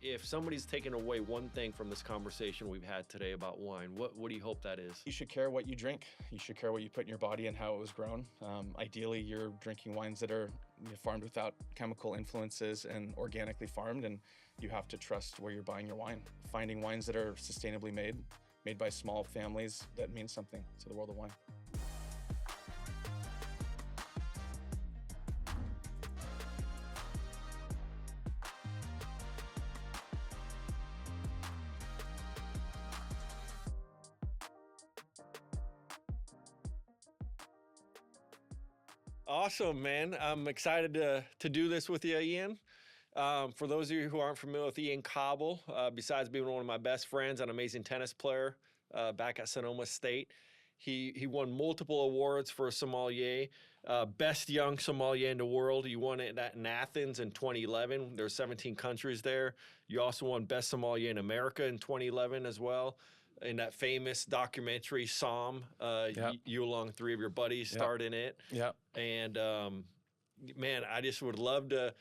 if somebody's taken away one thing from this conversation we've had today about wine, what do you hope that is? You should care what you drink. You should care what you put in your body and how it was grown. Ideally, you're drinking wines that are farmed without chemical influences and organically farmed, and you have to trust where you're buying your wine. Finding wines that are sustainably made by small families, that means something to the world of wine. Awesome, man. I'm excited to do this with you, Ian. For those of you who aren't familiar with Ian Cauble, besides being one of my best friends, an amazing tennis player back at Sonoma State, he won multiple awards for sommelier, best young sommelier in the world. You won it in Athens in 2011. There's 17 countries there. You also won best sommelier in America in 2011 as well. In that famous documentary, SOMM, Yep. you along with 3 of your buddies starred in it. Yeah. And man, I just would love to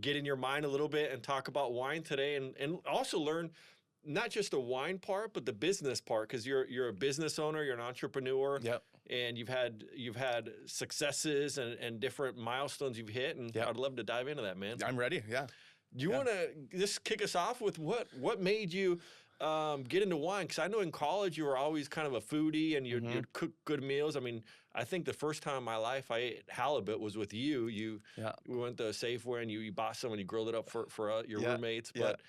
get in your mind a little bit and talk about wine today, and also learn not just the wine part, but the business part, because you're a business owner, you're an entrepreneur, Yep. and you've had successes and different milestones you've hit, and Yep. I'd love to dive into that, man. I'm ready. Yeah. Do you want to just kick us off with what made you get into wine? Because I know in college you were always kind of a foodie and you'd cook good meals. I mean, I think the first time in my life I ate halibut was with you. We went to Safeway and you bought some and you grilled it up for your roommates. But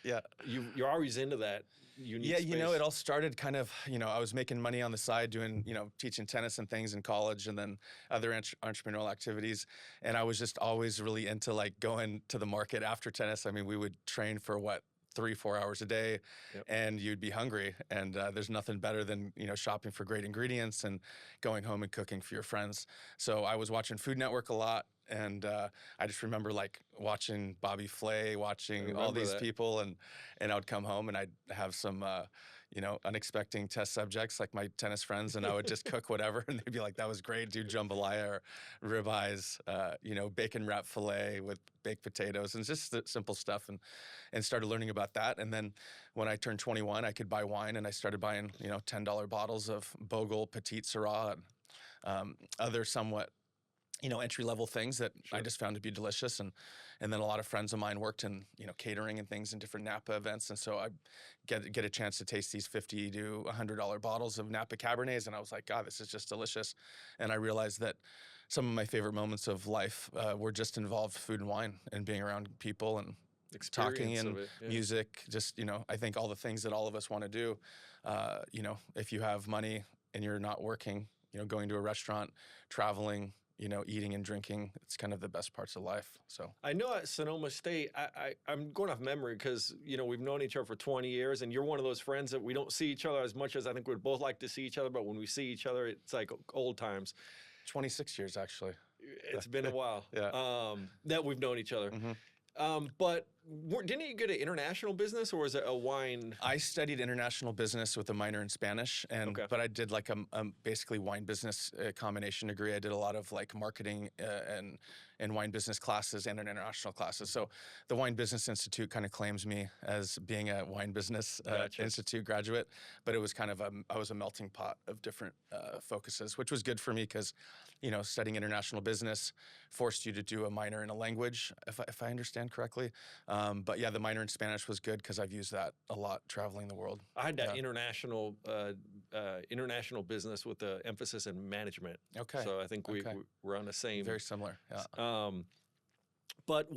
you're always into that unique space. It all started kind of, I was making money on the side doing, teaching tennis and things in college and then other entrepreneurial activities. And I was just always really into like going to the market after tennis. I mean, we would train for 3-4 hours a day, and you'd be hungry. And there's nothing better than shopping for great ingredients and going home and cooking for your friends. So I was watching Food Network a lot, and I just remember like watching Bobby Flay, watching all these people, and I would come home and I'd have some unexpected test subjects like my tennis friends, and I would just cook whatever, and they'd be like, "That was great, dude! Jambalaya or ribeyes, bacon wrap fillet with baked potatoes," and just the simple stuff, and started learning about that. And then when I turned 21, I could buy wine, and I started buying $10 bottles of Bogle Petite Syrah and other somewhat entry-level things that I just found to be delicious. And then a lot of friends of mine worked in, catering and things in different Napa events. And so I get a chance to taste these $50 to $100 bottles of Napa Cabernets. And I was like, God, this is just delicious. And I realized that some of my favorite moments of life were just involved food and wine and being around people and talking and music. Just, I think all the things that all of us want to do, if you have money and you're not working, going to a restaurant, traveling, eating and drinking, it's kind of the best parts of life. So I know at Sonoma State, I'm going off memory because, we've known each other for 20 years, and you're one of those friends that we don't see each other as much as I think we'd both like to see each other, but when we see each other, it's like old times. 26 years, actually. It's been a while that we've known each other. Mm-hmm. But didn't you get an international business, or was it a wine? I studied international business with a minor in Spanish, but I did like a basically wine business combination degree. I did a lot of like marketing and wine business classes and international classes. So the Wine Business Institute kind of claims me as being a wine business institute graduate, but it was kind of I was a melting pot of different focuses, which was good for me because, studying international business forced you to do a minor in a language, if I understand correctly. But yeah, the minor in Spanish was good because I've used that a lot traveling the world. I had that international business with the emphasis in management. Okay. So I think we're on the same. Very similar. Yeah. But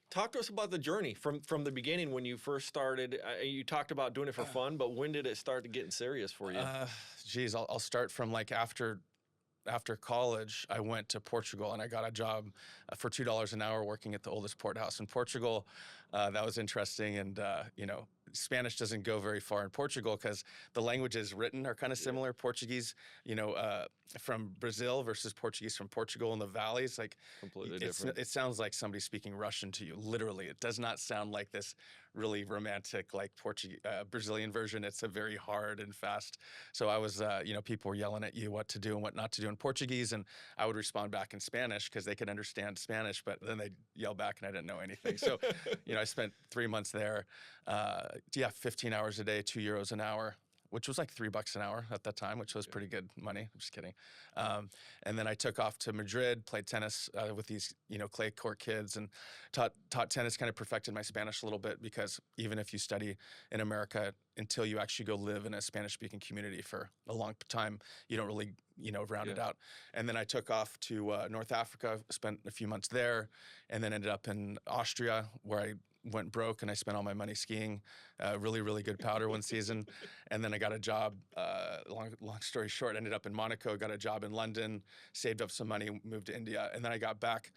talk to us about the journey from the beginning when you first started. You talked about doing it for fun, but when did it start to getting serious for you? I'll start from like after college, I went to Portugal and I got a job for $2 an hour working at the oldest port house in Portugal. That was interesting. And, Spanish doesn't go very far in Portugal because the languages written are kind of similar. Portuguese, from Brazil versus Portuguese from Portugal in the valleys, like completely different. It sounds like somebody speaking Russian to you. Literally, it does not sound like this really romantic, like Portuguese, Brazilian version. It's a very hard and fast. So I was, people were yelling at you what to do and what not to do in Portuguese, and I would respond back in Spanish because they could understand Spanish, but then they'd yell back and I didn't know anything. So, I spent 3 months there. 15 hours a day, €2 an hour, which was like $3 an hour at that time, which was pretty good money. I'm just kidding. And then I took off to Madrid, played tennis with these, clay court kids, and taught tennis, kind of perfected my Spanish a little bit, because even if you study in America, until you actually go live in a Spanish-speaking community for a long time, you don't really, round it out. And then I took off to North Africa, spent a few months there, and then ended up in Austria, where I went broke and I spent all my money skiing, really, really good powder one season. And then I got a job, long story short, ended up in Monaco, got a job in London, saved up some money, moved to India. And then I got back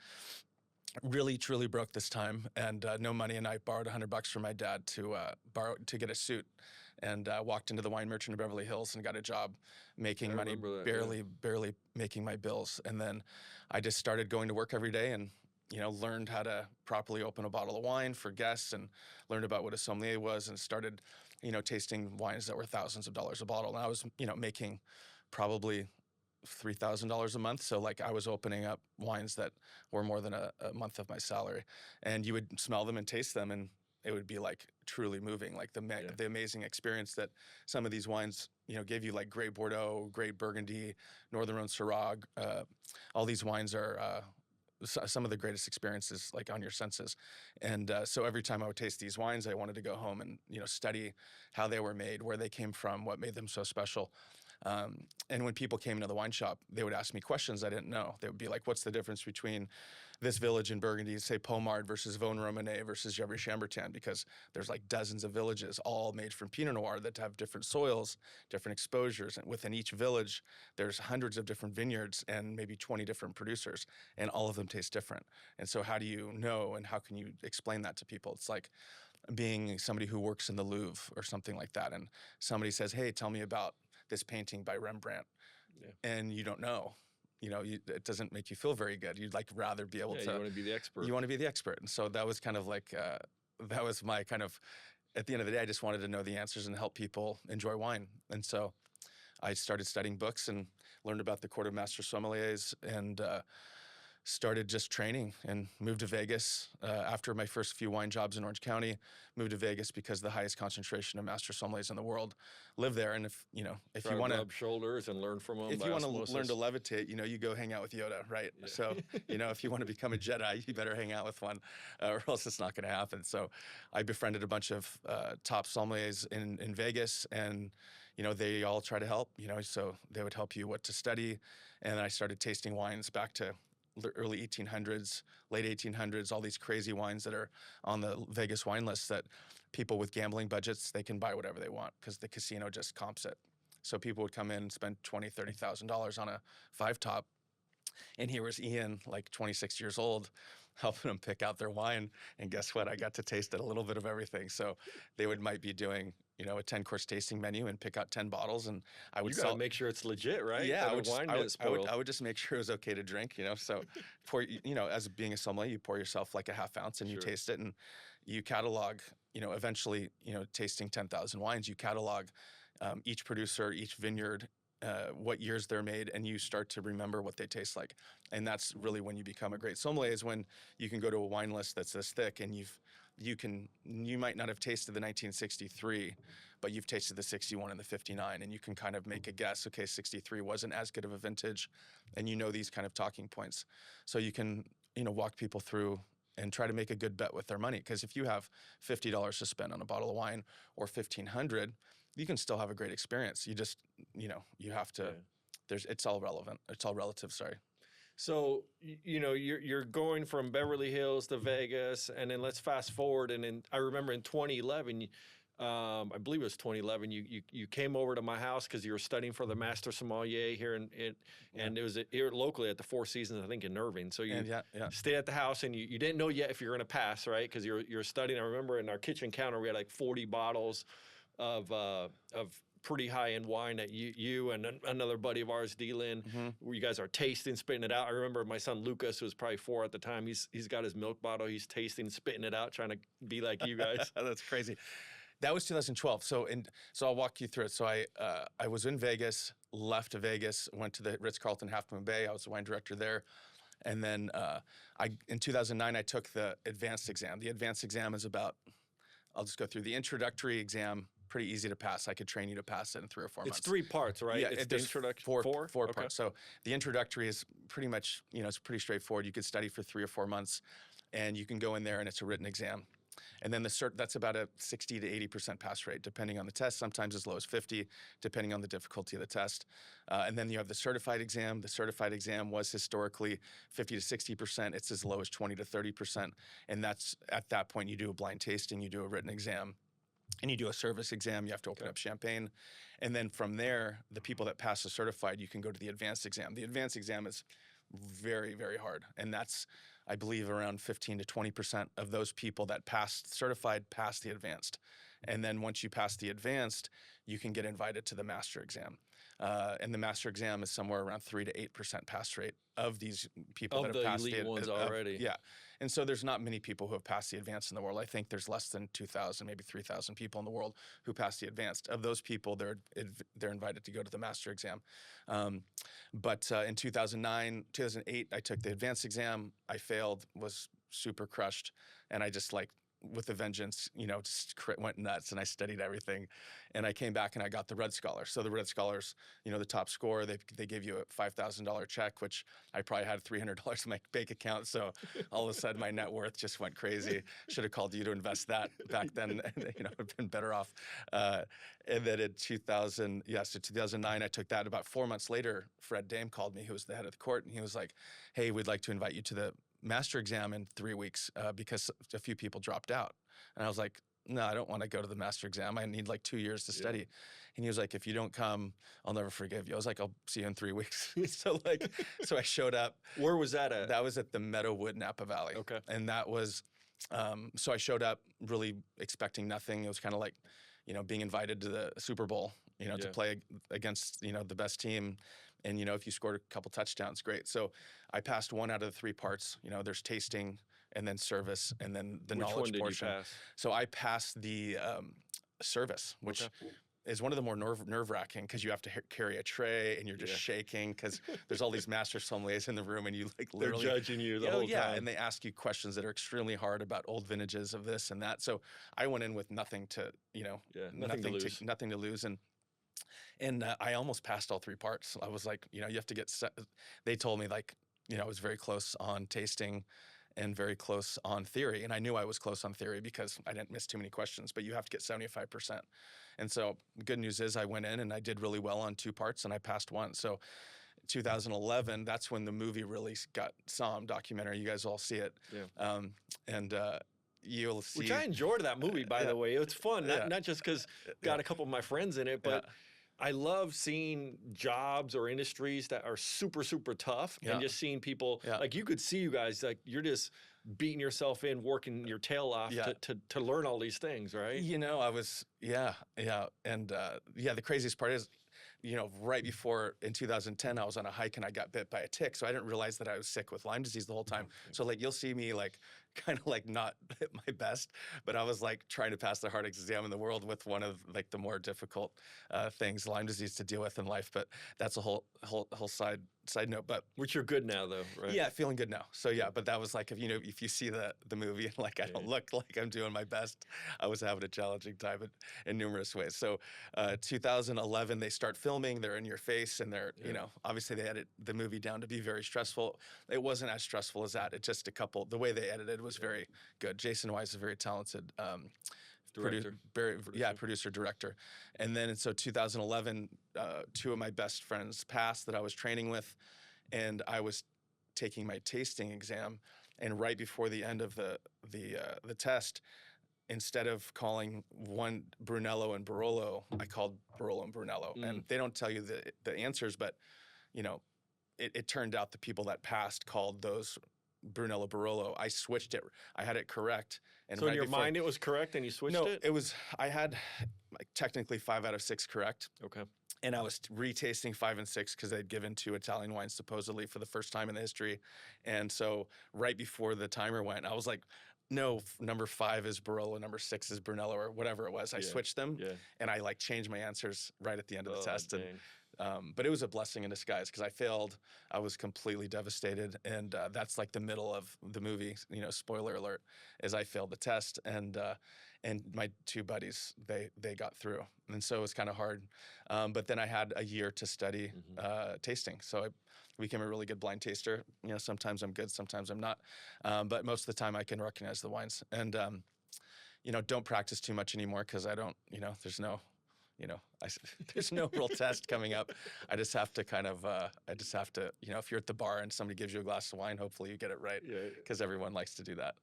really, truly broke this time, and no money. And I borrowed $100 from my dad to get a suit, and walked into the wine merchant in Beverly Hills and got a job making money, barely making my bills. And then I just started going to work every day, and learned how to properly open a bottle of wine for guests, and learned about what a sommelier was, and started, tasting wines that were thousands of dollars a bottle. And I was, making probably $3,000 a month. So like I was opening up wines that were more than a month of my salary, and you would smell them and taste them, and it would be like truly moving, like the amazing experience that some of these wines, give you, like Great Bordeaux, Great Burgundy, Northern Rhone Syrah. All these wines are some of the greatest experiences, like on your senses. And so every time I would taste these wines, I wanted to go home and, study how they were made, where they came from, what made them so special. And when people came into the wine shop, they would ask me questions I didn't know. They would be like, what's the difference between this village in Burgundy, say Pommard versus Vosne Romanée versus Gevrey-Chambertin? Because there's like dozens of villages all made from Pinot Noir that have different soils, different exposures. And within each village, there's hundreds of different vineyards and maybe 20 different producers, and all of them taste different. And so how do you know, and how can you explain that to people? It's like being somebody who works in the Louvre or something like that, and somebody says, hey, tell me about this painting by Rembrandt, and you don't know. It doesn't make you feel very good. You'd like rather be able to. You want to be the expert. You want to be the expert, and so that was kind of like that was my kind of. At the end of the day, I just wanted to know the answers and help people enjoy wine, and so I started studying books and learned about the Court of Master Sommeliers, and started just training, and moved to Vegas after my first few wine jobs in Orange County. Moved to Vegas because the highest concentration of master sommeliers in the world live there. And if you want to rub shoulders and learn from them, if you want to learn to levitate, you go hang out with Yoda, right? Yeah. So if you want to become a Jedi, you better hang out with one, or else it's not going to happen. So I befriended a bunch of top sommeliers in Vegas, and they all try to help. So they would help you what to study, and then I started tasting wines back to the early 1800s, late 1800s, all these crazy wines that are on the Vegas wine list that people with gambling budgets, they can buy whatever they want because the casino just comps it. So people would come in and spend $20,000, $30,000 on a 5-top. And here was Ian, like 26 years old, helping them pick out their wine. And guess what? I got to taste a little bit of everything. So they might be doing, a 10-course tasting menu and pick out 10 bottles. And I would make sure it's legit, right? Yeah, I would just make sure it was okay to drink, So pour, as being a sommelier, you pour yourself like a half ounce and you taste it, and you catalog, eventually, tasting 10,000 wines, you catalog each producer, each vineyard, what years they're made, and you start to remember what they taste like. And that's really when you become a great sommelier, is when you can go to a wine list that's this thick, and you might not have tasted the 1963, but you've tasted the 61 and the 59, and you can kind of make a guess, okay, 63 wasn't as good of a vintage, and these kind of talking points. So you can, walk people through and try to make a good bet with their money. Because if you have $50 to spend on a bottle of wine, or $1,500, you can still have a great experience. You just, you have to, it's all relevant. It's all relative, sorry. So, you're going from Beverly Hills to Vegas, and then let's fast forward. And I remember in 2011, I believe it was 2011, you came over to my house because you were studying for the Master Sommelier here and it was here locally at the Four Seasons, I think, in Irving. So you stayed at the house, and you didn't know yet if you were going to pass, right? Because you're studying. I remember in our kitchen counter, we had like 40 bottles of pretty high-end wine that you and another buddy of ours, D-Lin, where you guys are tasting, spitting it out. I remember my son Lucas, who was probably 4 at the time, he's got his milk bottle, he's tasting, spitting it out, trying to be like you guys. That's crazy. That was 2012. So I'll walk you through it. So I was in Vegas, left to Vegas, went to the Ritz-Carlton Half Moon Bay. I was the wine director there. And then in 2009, I took the advanced exam. The advanced exam is about, I'll just go through the introductory exam, pretty easy to pass. I could train you to pass it in 3 or 4 months. It's 3 parts, right? Yeah, it's the introduction. Four Okay. parts. So the introductory is pretty much, it's pretty straightforward. You could study for 3 or 4 months, and you can go in there, and it's a written exam. And then the cert, that's about a 60 to 80% pass rate, depending on the test, sometimes as low as 50, depending on the difficulty of the test. And then you have the certified exam. The certified exam was historically 50 to 60%. It's as low as 20 to 30%. And that's, at that point, you do a blind tasting, you do a written exam, and you do a service exam. You have to open up champagne. And then from there, the people that pass the certified, you can go to the advanced exam. The advanced exam is very, very hard. And that's, I believe, around 15 to 20% of those people that passed certified pass the advanced. And then once you pass the advanced, you can get invited to the master exam. And the master exam is somewhere around 3 to 8% pass rate of these people that have passed the elite ones already. Yeah. And so there's not many people who have passed the advanced in the world. I think there's less than 2,000, maybe 3,000 people in the world who passed the advanced. Of those people, they're invited to go to the master exam. But in 2008, I took the advanced exam. I failed, was super crushed, and I just with a vengeance, just went nuts, and I studied everything. And I came back and I got the Red Scholar. So the Red Scholars, the top score, they give you a $5,000 check, which I probably had $300 in my bank account. So all of a sudden my net worth just went crazy. Should have called you to invest that back then. I've been better off. And then in 2009, I took that. About 4 months later, Fred Dame called me, who was the head of the court, and he was like, "Hey, we'd like to invite you to the master exam in 3 weeks because a few people dropped out." And I was like, "No, I don't want to go to the master exam. I need 2 years to study." Yeah. And he was like, "If you don't come, I'll never forgive you." I was like, "I'll see you in 3 weeks." So I showed up. Where was that at? That was at the Meadowood Napa Valley. Okay. And that was, so I showed up really expecting nothing. It was kind of like, being invited to the Super Bowl, to play against, the best team. And, if you scored a couple touchdowns, great. So I passed 1 out of the 3 parts. There's tasting and then service and then the knowledge portion. Which one did you pass? So I passed the service, which is one of the more nerve-wracking because you have to carry a tray and you're just shaking because there's all these master sommeliers in the room and you literally— They're judging you the whole time. Yeah, and they ask you questions that are extremely hard about old vintages of this and that. So I went in with nothing to, nothing to lose. And I almost passed all 3 parts. I was like, you have to get they told me I was very close on tasting and very close on theory. And I knew I was close on theory because I didn't miss too many questions, but you have to get 75%. And so the good news is I went in and I did really well on 2 parts and I passed 1. So 2011, that's when the movie really got SOMM documentary. You guys all see it. Yeah. You'll see. Which I enjoyed that movie, by the way. It's fun, not just because got a couple of my friends in it, but I love seeing jobs or industries that are super, super tough and just seeing people, you could see you guys, you're just beating yourself in, working your tail off to learn all these things, right? I was, And the craziest part is, right before in 2010, I was on a hike and I got bit by a tick. So I didn't realize that I was sick with Lyme disease the whole time. So you'll see me kind of not at my best, but I was trying to pass the hardest exam in the world with one of the more difficult things, Lyme disease, to deal with in life. But that's a whole side note. But which you're good now, though, right? Yeah, feeling good now. So but that was if you see the movie and I don't look like I'm doing my best, I was having a challenging time in numerous ways. So 2011, they start filming. They're in your face, and they're obviously they edit the movie down to be very stressful. It wasn't as stressful as that. It just the way they edited was very good. Jason Weiss is a very talented producer, director. And then so 2011, 2 of my best friends passed that I was training with, and I was taking my tasting exam. And right before the end of the test, instead of calling one Brunello and Barolo, I called Barolo and Brunello. And they don't tell you the answers, but it turned out the people that passed called those Brunello Barolo. I switched it. I had it correct. And So in your mind, it was correct, and you switched it? No, it was. I had like technically 5 out of 6 correct. Okay. And I was retasting 5 and 6 because they'd given 2 Italian wines supposedly for the first time in the history. And so right before the timer went, I was like, no, number 5 is Barolo, number 6 is Brunello, or whatever it was. I switched them, and I like changed my answers right at the end of the test. Dang. And but it was a blessing in disguise because I failed. I was completely devastated, and that's like the middle of the movie. You know, spoiler alert, is I failed the test, and my 2 buddies they got through, and so it was kind of hard. But then I had a year to study tasting, so I became a really good blind taster. You know, sometimes I'm good, sometimes I'm not, but most of the time I can recognize the wines. And you know, don't practice too much anymore because I don't. You know, there's no. You know, there's no real test coming up. I just have to kind of, you know, if you're at the bar and somebody gives you a glass of wine, hopefully you get it right because everyone likes to do that.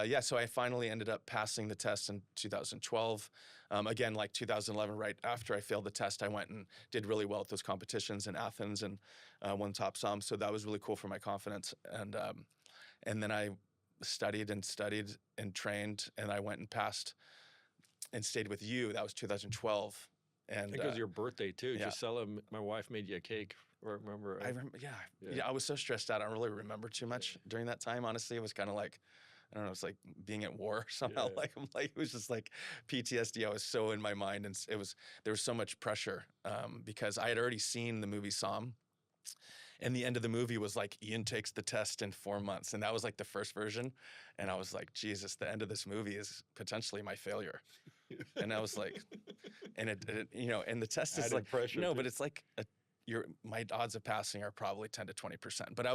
Yeah, so I finally ended up passing the test in 2012. Again, like 2011, right after I failed the test, I went and did really well at those competitions in Athens and won top SOMM. So that was really cool for my confidence. And then I studied and trained, and I went and passed and stayed with you. That was 2012. And I think it was your birthday too. Yeah. Gisela, my wife, made you a cake. Remember? I remember. Yeah. I was so stressed out. I don't really remember too much during that time. Honestly, it was kind of like, I don't know. It's like being at war somehow. Yeah. Like it was just like PTSD. I was so in my mind, and there was so much pressure because I had already seen the movie SOMM. And the end of the movie was like, Ian takes the test in 4 months. And that was like the first version. And I was like, Jesus, the end of this movie is potentially my failure. And I was like, and it you know, and the test is like, pressure no, too. but it's like, my odds of passing are probably 10 to 20%. But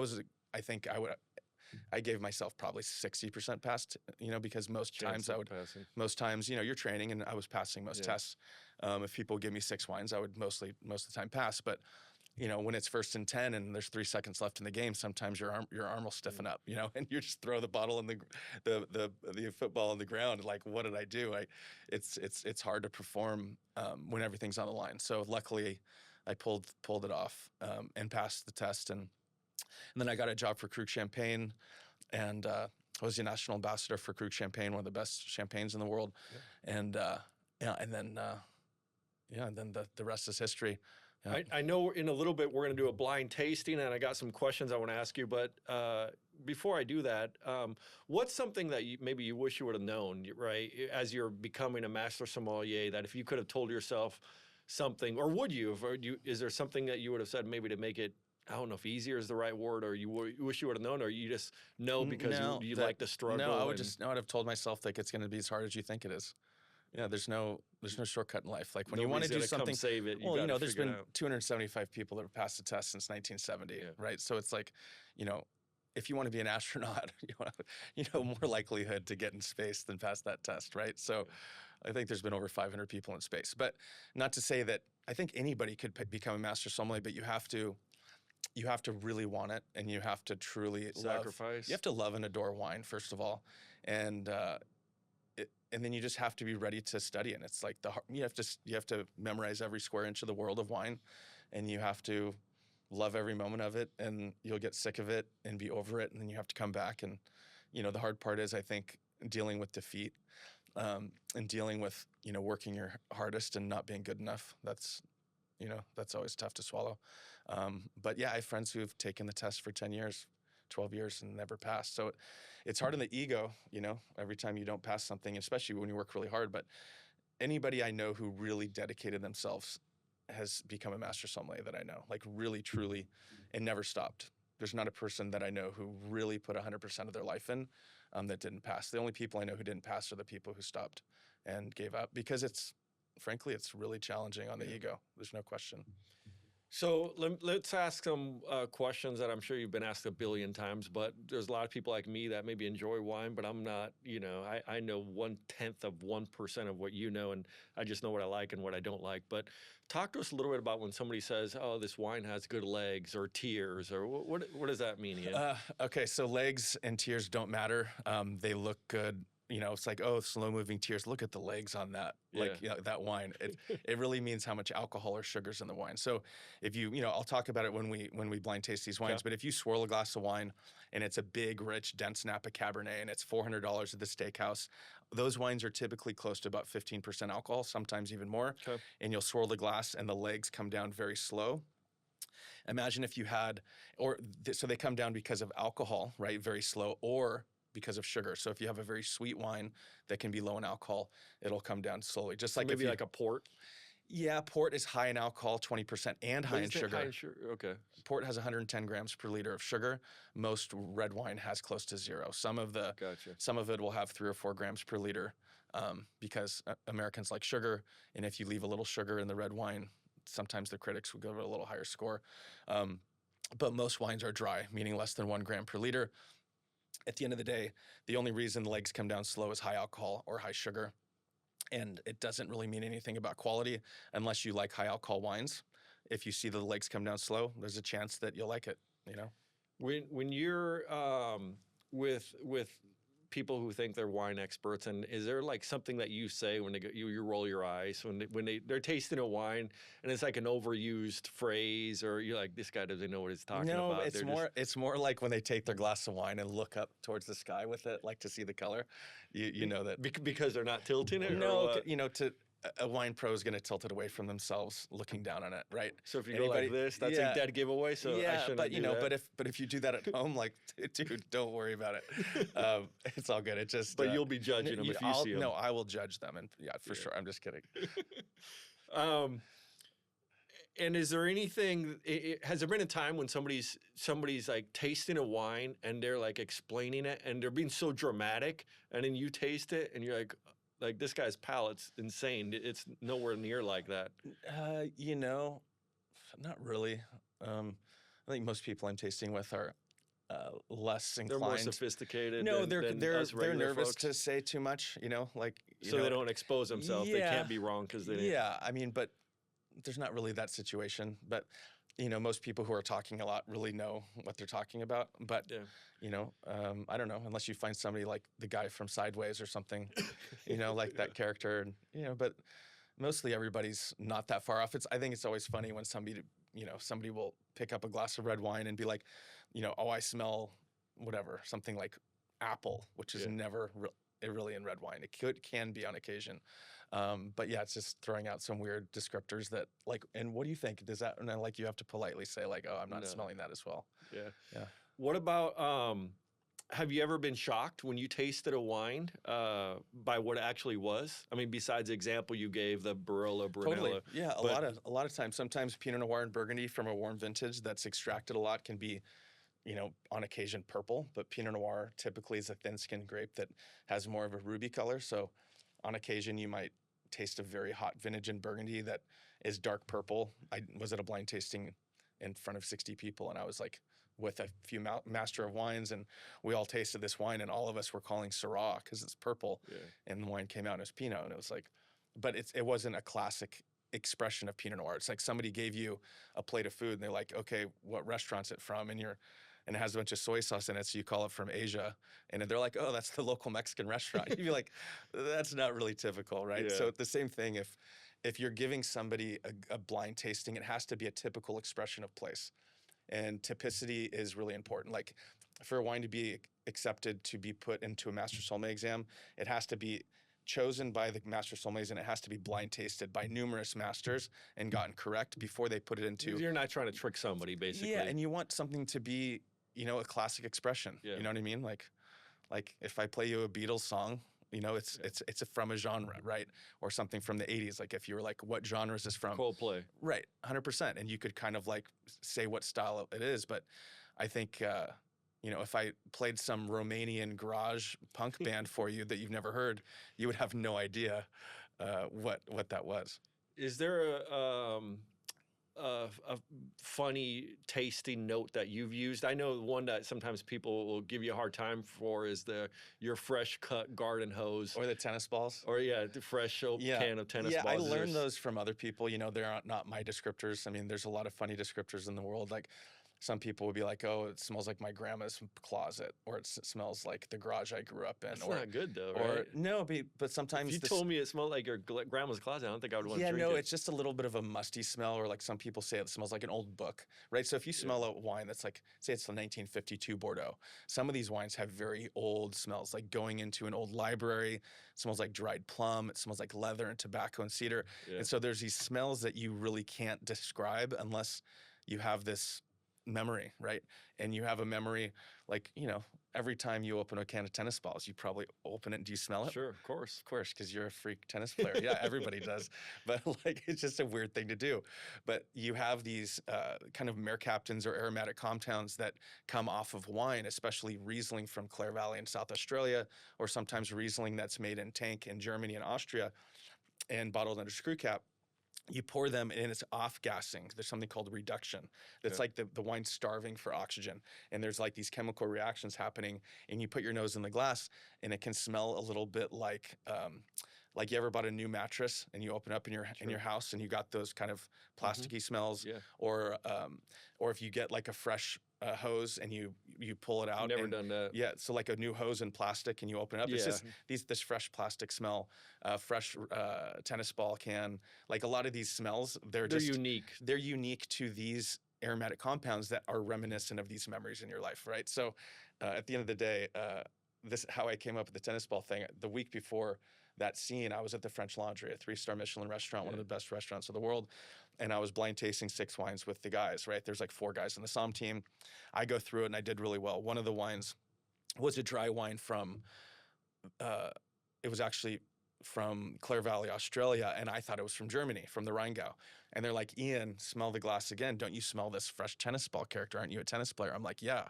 I gave myself probably 60% passed, you know, because most times, you know, you're training, and I was passing most tests. If people give me 6 wines, I would most of the time pass. But you know, when it's 1st and 10 and there's 3 seconds left in the game, sometimes your arm will stiffen up, you know, and you just throw the bottle in the football on the ground. Like, what did I do? It's hard to perform when everything's on the line. So luckily, I pulled it off and passed the test, and then I got a job for Krug Champagne, and I was the national ambassador for Krug Champagne, one of the best champagnes in the world, and then the rest is history. Yeah. I know in a little bit we're going to do a blind tasting, and I got some questions I want to ask you. But before I do that, what's something that maybe you wish you would have known, right, as you're becoming a Master Sommelier, that if you could have told yourself something, or would you, is there something that you would have said maybe to make it, I don't know if easier is the right word, or you wish you would have known, or you just know because you like the struggle? No, I would have told myself like it's going to be as hard as you think it is. Yeah, there's no shortcut in life. Like when you want to do something, save it. Well, you know, there's been 275 people that have passed the test since 1970, right? So it's like, you know, if you want to be an astronaut, you know, more likelihood to get in space than pass that test, right? So I think there's been over 500 people in space. But not to say that I think anybody could become a Master Sommelier, but you have to really want it, and you have to truly sacrifice. You have to love and adore wine, first of all, and then you just have to be ready to study it. It's like you have to memorize every square inch of the world of wine, and you have to love every moment of it, and you'll get sick of it and be over it, and then you have to come back. And you know, the hard part is, I think, dealing with defeat, and dealing with, you know, working your hardest and not being good enough. That's always tough to swallow. But yeah, I have friends who have taken the test for 10 years, 12 years and never passed. So it's hard on the ego, you know, every time you don't pass something, especially when you work really hard. But anybody I know who really dedicated themselves has become a Master Sommelier that I know, like really, truly, and never stopped. There's not a person that I know who really put 100% of their life in that didn't pass. The only people I know who didn't pass are the people who stopped and gave up, because frankly, it's really challenging on the ego. There's no question. So let's ask some questions that I'm sure you've been asked a billion times, but there's a lot of people like me that maybe enjoy wine, but I'm not, you know, I know 1/10 of 1% of what you know, and I just know what I like and what I don't like. But talk to us a little bit about when somebody says, oh, this wine has good legs or tears, or what does that mean, Ian? Okay, so legs and tears don't matter. They look good it's like, oh, slow moving tears. Look at the legs on that, like that wine. It really means how much alcohol or sugars in the wine. So if I'll talk about it when we blind taste these wines. But if you swirl a glass of wine and it's a big, rich, dense Napa Cabernet and it's $400 at the steakhouse, those wines are typically close to about 15% alcohol, sometimes even more. Okay. And you'll swirl the glass and the legs come down very slow. Imagine if you had, so they come down because of alcohol, right? Very slow, or because of sugar. So if you have a very sweet wine that can be low in alcohol, it'll come down slowly. Just like maybe like a port. Yeah, port is high in alcohol, 20%, and high in sugar. High in sugar. Okay. Port has 110 grams per liter of sugar. Most red wine has close to 0. Some of it will have 3 or 4 grams per liter, because Americans like sugar, and if you leave a little sugar in the red wine, sometimes the critics will give it a little higher score. But most wines are dry, meaning less than 1 gram per liter. At the end of the day, the only reason the legs come down slow is high alcohol or high sugar. And it doesn't really mean anything about quality unless you like high alcohol wines. If you see the legs come down slow, there's a chance that you'll like it, When you're with people who think they're wine experts, and is there like something that you say when you roll your eyes when they're tasting a wine and it's like an overused phrase, or you're like, this guy doesn't know what he's talking about? No, it's more like when they take their glass of wine and look up towards the sky with it, like to see the color. You know that because they're not tilting it. No, a wine pro is going to tilt it away from themselves, looking down on it, right? So if you go like this, that's a dead giveaway. So I shouldn't do that. but if you do that at home, like, dude, don't worry about it. It's all good. It just. But you'll be judging them if you see them. No, I will judge them, and for sure. I'm just kidding. And is there anything? Has there been a time when somebody's like tasting a wine and they're like explaining it and they're being so dramatic, and then you taste it and you're like this guy's palate's insane. It's nowhere near like that. Not really. I think most people I'm tasting with are less inclined. They're more sophisticated. No, than they're nervous folks. To say too much. So they don't expose themselves. They can't be wrong because they. Yeah, I mean, but there's not really that situation. But most people who are talking a lot really know what they're talking about. But I don't know, unless you find somebody like the guy from Sideways or something, like that character. But mostly everybody's not that far off. I think it's always funny when somebody will pick up a glass of red wine and be like, oh, I smell whatever, something like apple, which is never really in red wine. It can be on occasion. But yeah, it's just throwing out some weird descriptors that like, and what do you think? Does that, and then like you have to politely say like, oh, I'm not smelling that as well. Yeah. What about, have you ever been shocked when you tasted a wine by what it actually was? I mean, besides the example you gave, the Barolo Brunello. Totally. Yeah, a lot of times. Sometimes Pinot Noir and Burgundy from a warm vintage that's extracted a lot can be, on occasion purple. But Pinot Noir typically is a thin-skinned grape that has more of a ruby color. So on occasion, you might taste a very hot vintage in Burgundy that is dark purple. I was at a blind tasting in front of 60 people, and I was like, with a few master of wines, and we all tasted this wine, and all of us were calling Syrah because it's purple, and the wine came out as Pinot, and it was like, but it wasn't a classic expression of Pinot Noir. It's like somebody gave you a plate of food, and they're like, okay, what restaurant's it from? And it has a bunch of soy sauce in it, so you call it from Asia, and they're like, oh, that's the local Mexican restaurant. You'd be like, that's not really typical, right? Yeah. So the same thing, if you're giving somebody a blind tasting, it has to be a typical expression of place. And typicity is really important. Like for a wine to be accepted to be put into a Master Sommelier exam, it has to be chosen by the Master Sommeliers, and it has to be blind tasted by numerous masters and gotten correct before they put it into. You're not trying to trick somebody, basically. Yeah, and you want something to be, a classic expression. Yeah. You know what I mean? Like if I play you a Beatles song, it's from a genre, right? Or something from the 80s. Like if you were like, what genre is this from? Coldplay. Right, 100%. And you could kind of like say what style it is. But I think, if I played some Romanian garage punk band for you that you've never heard, you would have no idea what that was. Is there a funny tasting note that you've used? I know one that sometimes people will give you a hard time for is your fresh cut garden hose. Or the tennis balls. Or the fresh can of tennis balls. Yeah, I learned those from other people. They're not my descriptors. I mean, there's a lot of funny descriptors in the world. Like some people would be like, oh, it smells like my grandma's closet, or it smells like the garage I grew up in. That's or not good though, or right? no, but sometimes If you this, told me it smelled like your grandma's closet, I don't think I would want to yeah, drink no, it. it's just a little bit of a musty smell, or like some people say it smells like an old book, right? So if you smell a wine that's like, say it's the 1952 Bordeaux, some of these wines have very old smells, like going into an old library. It smells like dried plum. It smells like leather and tobacco and cedar. Yeah. And so there's these smells that you really can't describe unless you have this memory, right? And you have a memory, like, every time you open a can of tennis balls, you probably open it and do you smell it? Sure, of course. Of course, because you're a freak tennis player. Yeah, everybody does. But like, it's just a weird thing to do. But you have these kind of mercaptans or aromatic compounds that come off of wine, especially Riesling from Clare Valley in South Australia, or sometimes Riesling that's made in tank in Germany and Austria and bottled under screw cap. You pour them and it's off-gassing. There's something called reduction. It's like the wine's starving for oxygen. And there's like these chemical reactions happening, and you put your nose in the glass and it can smell a little bit like you ever bought a new mattress and you open up in your house and you got those kind of plasticky smells. Yeah. Or if you get like a fresh hose and you pull it out. Never done that. Yeah, so like a new hose in plastic and you open it up. It's just this fresh plastic smell, fresh tennis ball can. Like a lot of these smells, they're unique. They're unique to these aromatic compounds that are reminiscent of these memories in your life, right? So at the end of the day, this how I came up with the tennis ball thing. The week before that scene, I was at the French Laundry, a 3-star Michelin restaurant, one of the best restaurants of the world. And I was blind tasting 6 wines with the guys, right? There's like 4 guys in the SOMM team. I go through it and I did really well. One of the wines was a dry wine from, it was actually from Clare Valley, Australia. And I thought it was from Germany, from the Rheingau. And they're like, Ian, smell the glass again. Don't you smell this fresh tennis ball character? Aren't you a tennis player? I'm like, yeah.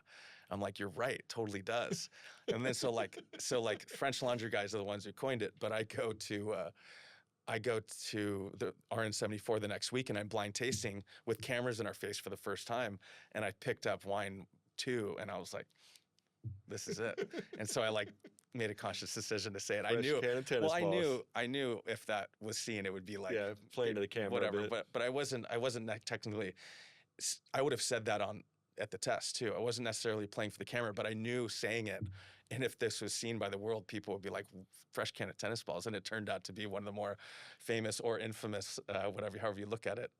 I'm like, you're right, totally does. And then so like French Laundry guys are the ones who coined it, but I go to the RN74 the next week and I'm blind tasting with cameras in our face for the first time, and I picked up wine 2 and I was like, this is it. And so I like made a conscious decision to say it. Fresh can of tennis balls. I knew if that was seen, it would be like playing to the camera, whatever. But I wasn't technically. I would have said that at the test too. I wasn't necessarily playing for the camera, but I knew saying it. And if this was seen by the world, people would be like, fresh can of tennis balls. And it turned out to be one of the more famous or infamous, however you look at it,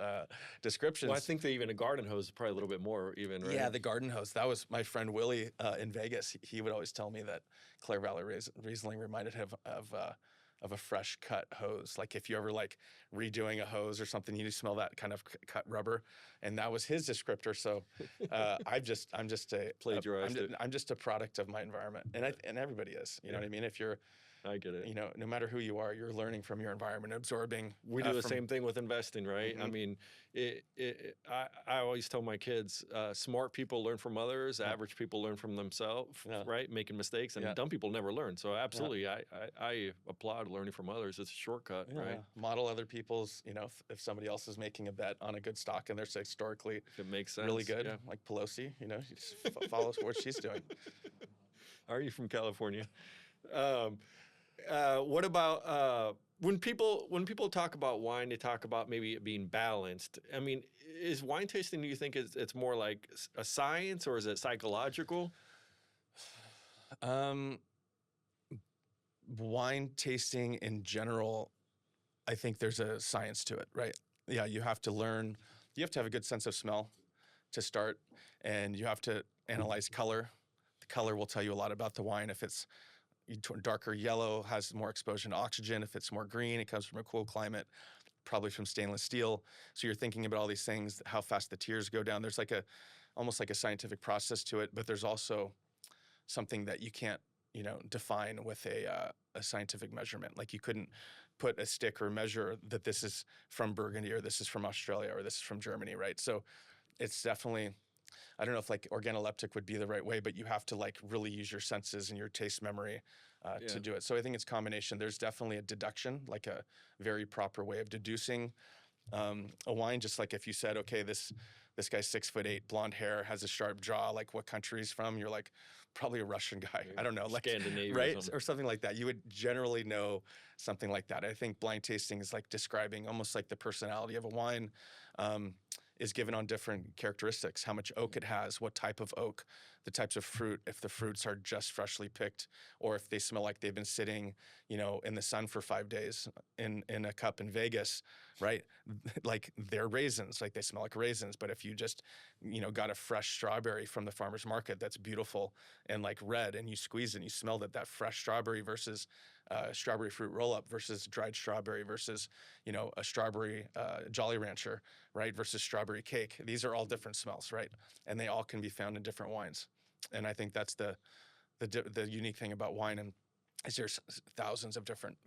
descriptions. Well, I think that even a garden hose is probably a little bit more even, right? Yeah, the garden hose. That was my friend Willie in Vegas. He would always tell me that Clare Valley Riesling reminded him of a fresh cut hose. Like if you ever like redoing a hose or something, you smell that kind of cut rubber, and that was his descriptor. So I'm just a product of my environment, and everybody is. You know what I mean? If you're, I get it. No matter who you are, you're learning from your environment, absorbing. We do the same thing with investing, right? I mean, I always tell my kids, smart people learn from others, average people learn from themselves, right? Making mistakes, and dumb people never learn. So absolutely, I applaud learning from others. It's a shortcut, right? Model other people's, if somebody else is making a bet on a good stock and they're historically if it makes sense, really good, like Pelosi, you just follow what she's doing. Are you from California? What about when people talk about wine, they talk about maybe it being balanced. I mean, is wine tasting, do you think it's more like a science, or is it psychological? Wine tasting in general, I think there's a science to it, right? Yeah, you have to learn. You have to have a good sense of smell to start, and you have to analyze color. The color will tell you a lot about the wine. If it's darker yellow, has more exposure to oxygen. If it's more green, it comes from a cool climate, probably from stainless steel. So you're thinking about all these things, how fast the tears go down. There's almost like a scientific process to it, but there's also something that you can't, define with a scientific measurement. Like you couldn't put a stick or measure that this is from Burgundy or this is from Australia or this is from Germany, right? So it's definitely, I don't know if like organoleptic would be the right way, but you have to like really use your senses and your taste memory to do it. So I think it's a combination. There's definitely a deduction, like a very proper way of deducing a wine. Just like if you said, okay, this guy's 6'8", blonde hair, has a sharp jaw, like what country he's from, you're like, probably a Russian guy. I don't know, like Scandinavia, right? Or something like that. You would generally know something like that. I think blind tasting is like describing almost like the personality of a wine. is given on different characteristics, how much oak it has, what type of oak, the types of fruit, if the fruits are just freshly picked, or if they smell like they've been sitting, in the sun for 5 days in a cup in Vegas, right? Like they're raisins, like they smell like raisins. But if you just, got a fresh strawberry from the farmer's market that's beautiful and like red, and you squeeze it and you smell that fresh strawberry versus strawberry fruit roll-up versus dried strawberry versus, a strawberry Jolly Rancher, right, versus strawberry cake. These are all different smells, right? And they all can be found in different wines. And I think that's the unique thing about wine, and is there's thousands of different,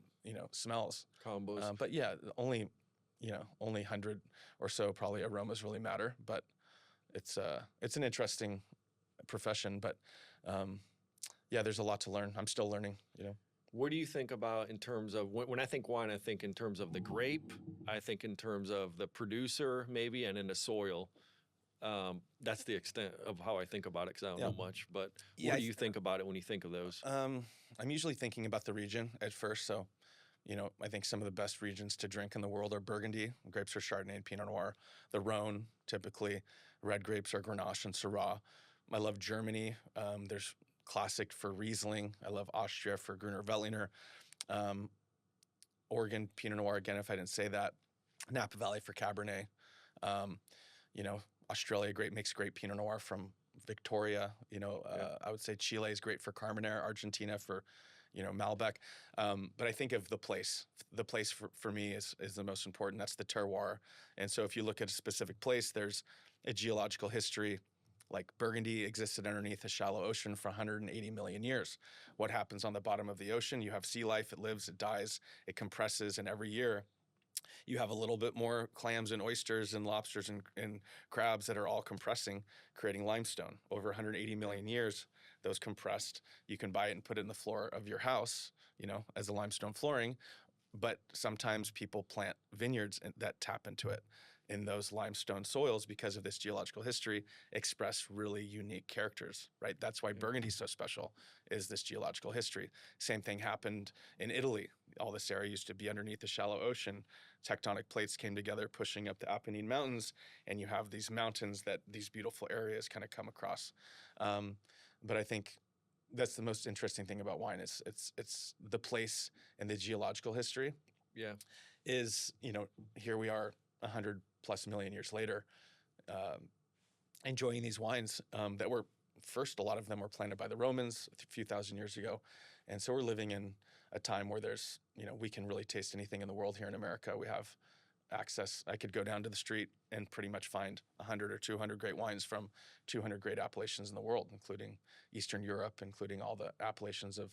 smells. Combos. But yeah, only 100 or so probably aromas really matter. But it's an interesting profession. But yeah, there's a lot to learn. I'm still learning, What do you think about in terms of, when I think wine, I think in terms of the grape, I think in terms of the producer maybe, and in the soil. That's the extent of how I think about it, because I don't know much. But what do you think about it when you think of those? I'm usually thinking about the region at first. So, I think some of the best regions to drink in the world are Burgundy. Grapes are Chardonnay and Pinot Noir. The Rhone, typically. Red grapes are Grenache and Syrah. I love Germany. There's classic for Riesling. I love Austria for Gruner Veltliner. Oregon, Pinot Noir, again, if I didn't say that. Napa Valley for Cabernet. Australia makes great Pinot Noir from Victoria. I would say Chile is great for Carmenere, Argentina for, Malbec. But I think of the place. The place for me is the most important. That's the terroir. And so if you look at a specific place, there's a geological history. Like Burgundy existed underneath a shallow ocean for 180 million years. What happens on the bottom of the ocean? You have sea life. It lives, it dies, it compresses, and every year you have a little bit more clams and oysters and lobsters and crabs that are all compressing, creating limestone. Over 180 million years, those compressed. You can buy it and put it in the floor of your house, as a limestone flooring. But sometimes people plant vineyards that tap into it in those limestone soils because of this geological history, express really unique characters, right? That's why Burgundy's so special, is this geological history. Same thing happened in Italy. All this area used to be underneath the shallow ocean. Tectonic plates came together, pushing up the Apennine Mountains, and you have these mountains that these beautiful areas kind of come across. But I think that's the most interesting thing about wine. It's the place and the geological history. Yeah. Is, here we are 100+ million years later, enjoying these wines that were first, a lot of them were planted by the Romans a few thousand years ago. And so we're living in a time where there's, we can really taste anything in the world here in America. We have access. I could go down to the street and pretty much find 100 or 200 great wines from 200 great appellations in the world, including Eastern Europe, including all the appellations of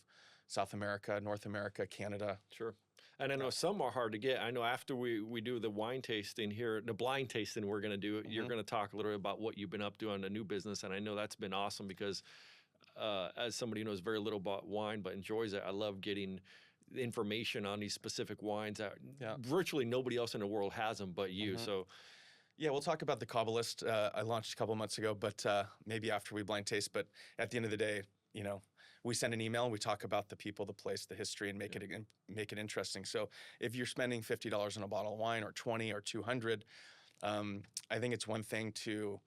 South America, North America, Canada. Sure. And I know some are hard to get. I know after we do the wine tasting here, the blind tasting we're going to do, you're going to talk a little bit about what you've been up to on the new business. And I know that's been awesome because as somebody who knows very little about wine but enjoys it, I love getting the information on these specific wines that virtually nobody else in the world has them but you. So yeah, we'll talk about the Caubleist. I launched a couple months ago, but maybe after we blind taste. But at the end of the day, we send an email and we talk about the people, the place, the history, and make it interesting. So if you're spending $50 on a bottle of wine, or 20 or 200, I think it's one thing to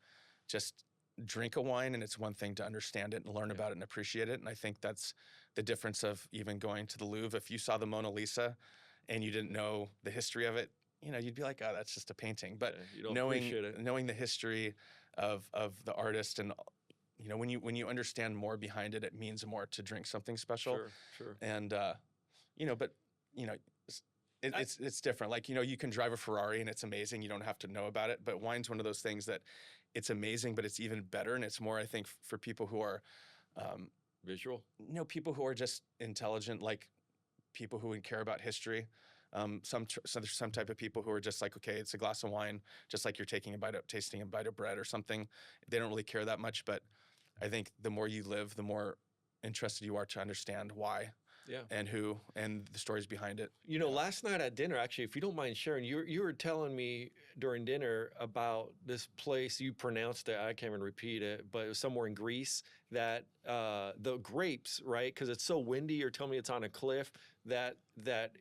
just drink a wine, and it's one thing to understand it and learn about it and appreciate it. And I think that's the difference of even going to the Louvre. If you saw the Mona Lisa and you didn't know the history of it, you'd be like, oh, that's just a painting. But knowing the history of the artist, and when you understand more behind it, it means more to drink something special. Sure. And it's different. Like, you can drive a Ferrari and it's amazing. You don't have to know about it. But wine's one of those things that it's amazing, but it's even better. And it's more, I think, for people who are visual. People who are just intelligent, like people who care about history. So there's some type of people who are just like, okay, it's a glass of wine, just like you're tasting a bite of bread or something. They don't really care that much. But I think the more you live, the more interested you are to understand why. And who, and the stories behind it. Last night at dinner, actually, if you don't mind sharing, you were telling me during dinner about this place. You pronounced it, I can't even repeat it, but it was somewhere in Greece that the grapes, right? Because it's so windy. You're telling me it's on a cliff that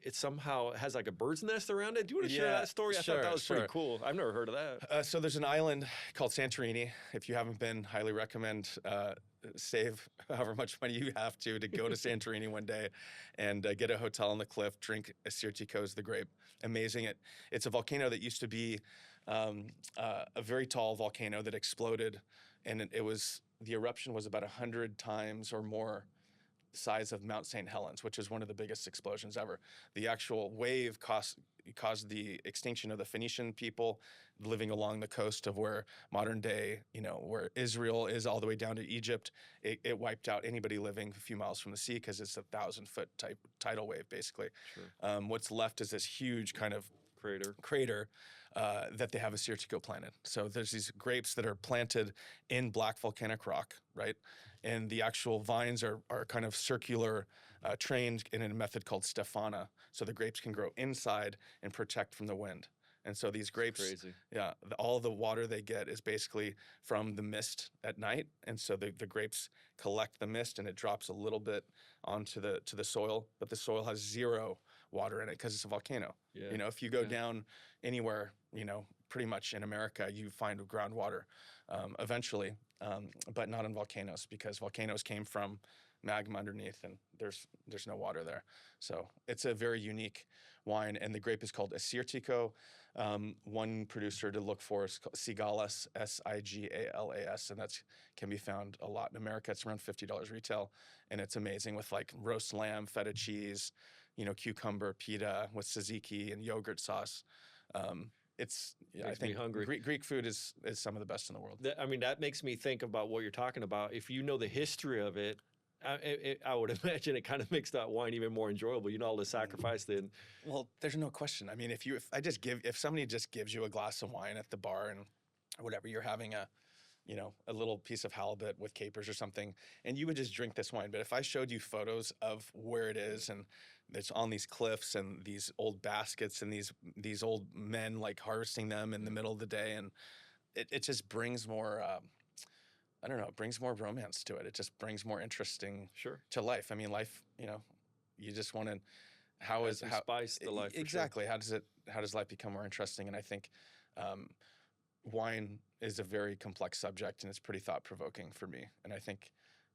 it somehow has like a bird's nest around it. Do you want to share that story? I thought that was pretty cool. I've never heard of that. So there's an island called Santorini. If you haven't been, highly recommend. Save however much money you have to go to Santorini one day and get a hotel on the cliff, drink Assyrtiko's, the grape. Amazing. It's a volcano that used to be a very tall volcano that exploded, and the eruption was about 100 times or more the size of Mount St. Helens, which is one of the biggest explosions ever. The actual wave caused the extinction of the Phoenician people living along the coast of where modern day, where Israel is all the way down to Egypt. It wiped out anybody living a few miles from the sea because it's 1,000-foot type tidal wave, basically. Sure. What's left is this huge kind of crater that they have Assyrtiko planted. So there's these grapes that are planted in black volcanic rock, right? And the actual vines are kind of circular, trained in a method called Stephana. So the grapes can grow inside and protect from the wind. And so these grapes, all the water they get is basically from the mist at night. And so the grapes collect the mist and it drops a little bit onto the soil, but the soil has zero water in it because it's a volcano. Yeah. If you go down anywhere, pretty much in America, you find groundwater eventually, but not in volcanoes because volcanoes came from magma underneath and there's no water there. So it's a very unique wine, and the grape is called Assyrtiko. One producer to look for is called Sigalas, Sigalas, and that can be found a lot in America. It's around $50 retail, and it's amazing with like roast lamb, feta cheese, cucumber, pita with tzatziki and yogurt sauce. I think hungry. Greek food is some of the best in the world. That makes me think about what you're talking about. If you know the history of it, I would imagine it kind of makes that wine even more enjoyable. All the sacrifice then. Well, there's no question. If somebody just gives you a glass of wine at the bar and whatever, you're having a little piece of halibut with capers or something, and you would just drink this wine. But if I showed you photos of where it is and it's on these cliffs and these old baskets and these old men like harvesting them in the middle of the day, and it just brings more. It brings more romance to it. It just brings more interesting to life. Life, you just want to, how spice the life. Exactly. Sure. How does life become more interesting? And I think wine is a very complex subject and it's pretty thought provoking for me. And I think